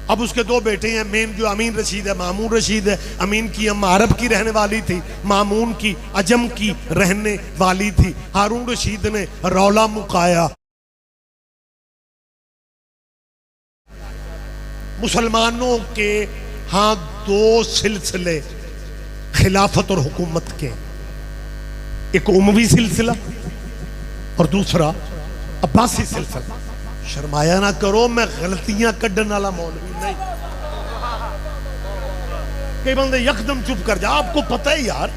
अब उसके दो बेटे हैं, मेन जो अमीन रशीद है, मामून रशीद है। अमीन की अम्मा अरब की रहने वाली थी, मामून की अजम की रहने वाली थी। हारून रशीद ने रौला मुकाया। मुसलमानों के हाँ दो सिलसिले खिलाफत और हुकूमत के, एक उमवी सिलसिला और दूसरा अब्बासी सिलसिला। शर्माया ना करो, मैं गलतियां कढ़ने वाला मौलवी नहीं। कई बंदे यकदम चुप कर जा, आपको पता है यार,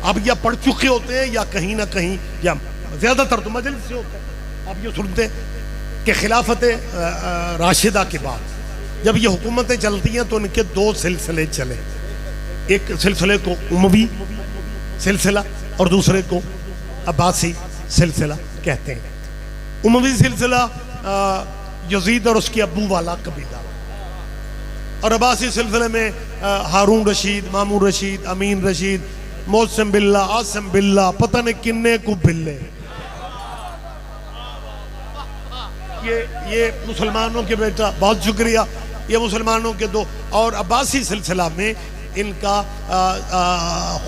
आप या पढ़ चुके होते हैं या कहीं ना कहीं, या ज्यादातर तो मजलिस से होते हैं। आप ये सुनते कि खिलाफत राशिदा के बाद जब ये हुकूमतें चलती हैं तो इनके दो सिलसिले चले। एक सिलसिले को उमवी सिलसिला और दूसरे को अब्बासी सिलसिला कहते हैं। उमवी सिलसिला यजीद और उसके अब्बू वाला कबीला, और अब्बासी सिलसिले में हारून रशीद, मामून रशीद, अमीन रशीद, मोहसिन बिल्ला, आसिम बिल्ला, पता नहीं किन्ने को बिल्ले। ये मुसलमानों के बेटा, बहुत शुक्रिया, ये मुसलमानों के दो। और अब्बासी सिलसिला में इनका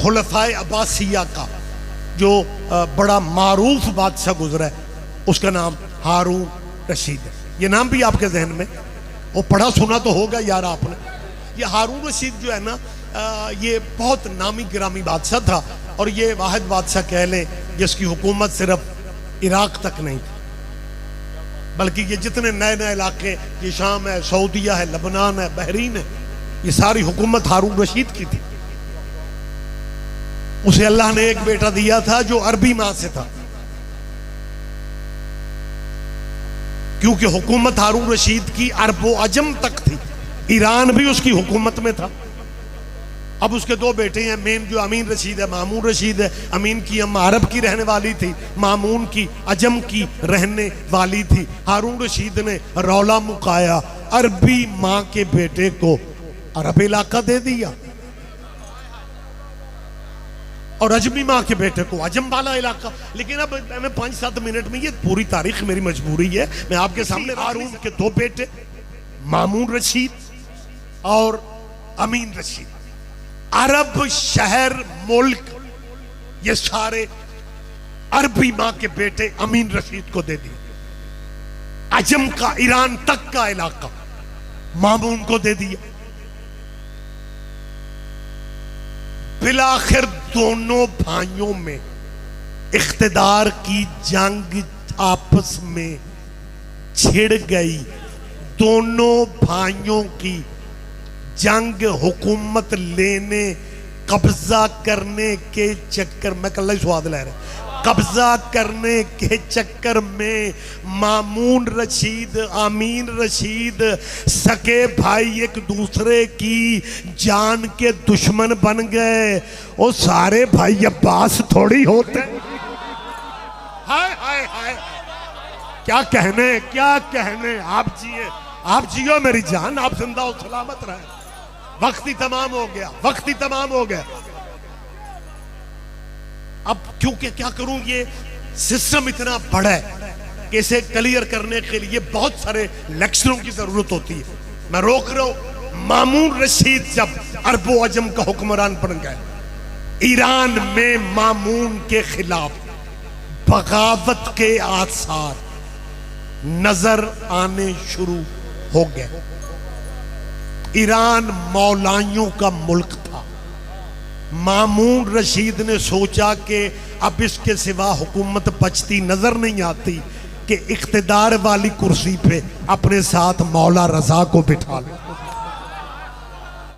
खुलफाए अब्बासिया का जो बड़ा मारूफ बादशाह गुजरा है उसका नाम हारून रशीद है। ये नाम भी आपके जहन में वो पढ़ा सुना तो होगा यार आपने। ये हारून रशीद जो है ना, ये बहुत नामी गिरामी बादशाह था, और ये वाहिद बादशाह कह लें जिसकी हुकूमत सिर्फ इराक तक नहीं थी, बल्कि ये जितने नए नए इलाके, ये शाम है, सऊदीया है, लबनान है, बहरीन है, ये सारी हुकूमत हारून रशीद की थी। उसे अल्लाह ने एक बेटा दिया था जो अरबी मां से था, क्योंकि हुकूमत हारून रशीद की अरबो अजम तक थी, ईरान भी उसकी हुकूमत में था। अब उसके दो बेटे हैं, मेन जो अमीन रशीद है, मामून रशीद है। अमीन की अम्मा अरब की रहने वाली थी, मामून की अजम की रहने वाली थी। हारून रशीद ने रौला मुकाया, अरबी मां के बेटे को अरब इलाका दे दिया और अजमी मां के बेटे को अजम वाला इलाका। लेकिन अब मैं 5-7 मिनट में, ये पूरी तारीख मेरी मजबूरी है, मैं आपके सामने। हारून के दो बेटे, मामून रशीद और अमीन रशीद, अरब शहर मुल्क, ये सारे अरबी मां के बेटे अमीन रशीद को दे दिए। अजम का, ईरान तक का इलाका मामून को दे दिया। बिलाखिर दोनों भाइयों में इख्तिदार की जंग आपस में छिड़ गई। दोनों भाइयों की जंग हुकूमत लेने, कब्जा करने के चक्कर में, कल ही स्वाद ले रहे, कब्जा करने के चक्कर में मामून रशीद, अमीन रशीद सके भाई एक दूसरे की जान के दुश्मन बन गए। वो सारे भाई अब्बास थोड़ी होते। हाय हाय हाय, क्या कहने, क्या कहने। आप जियो मेरी जान, आप जिंदा और सलामत रहे। वक्त ही तमाम हो गया, वक्त ही तमाम हो गया। अब क्योंकि क्या करूं, ये सिस्टम इतना बड़ा है कि इसे क्लियर करने के लिए बहुत सारे लेक्चरों की जरूरत होती है। मैं रोक रहा हूं। मामून रशीद जब अरबो अजम का हुक्मरान बन गए, ईरान में मामून के खिलाफ बगावत के आसार नजर आने शुरू हो गए। ईरान मौलाइयों का मुल्क था। मामून रशीद ने सोचा कि अब इसके सिवा हुकूमत बचती नजर नहीं आती कि इख्तिदार वाली कुर्सी पे अपने साथ मौला रजा को बिठा ले।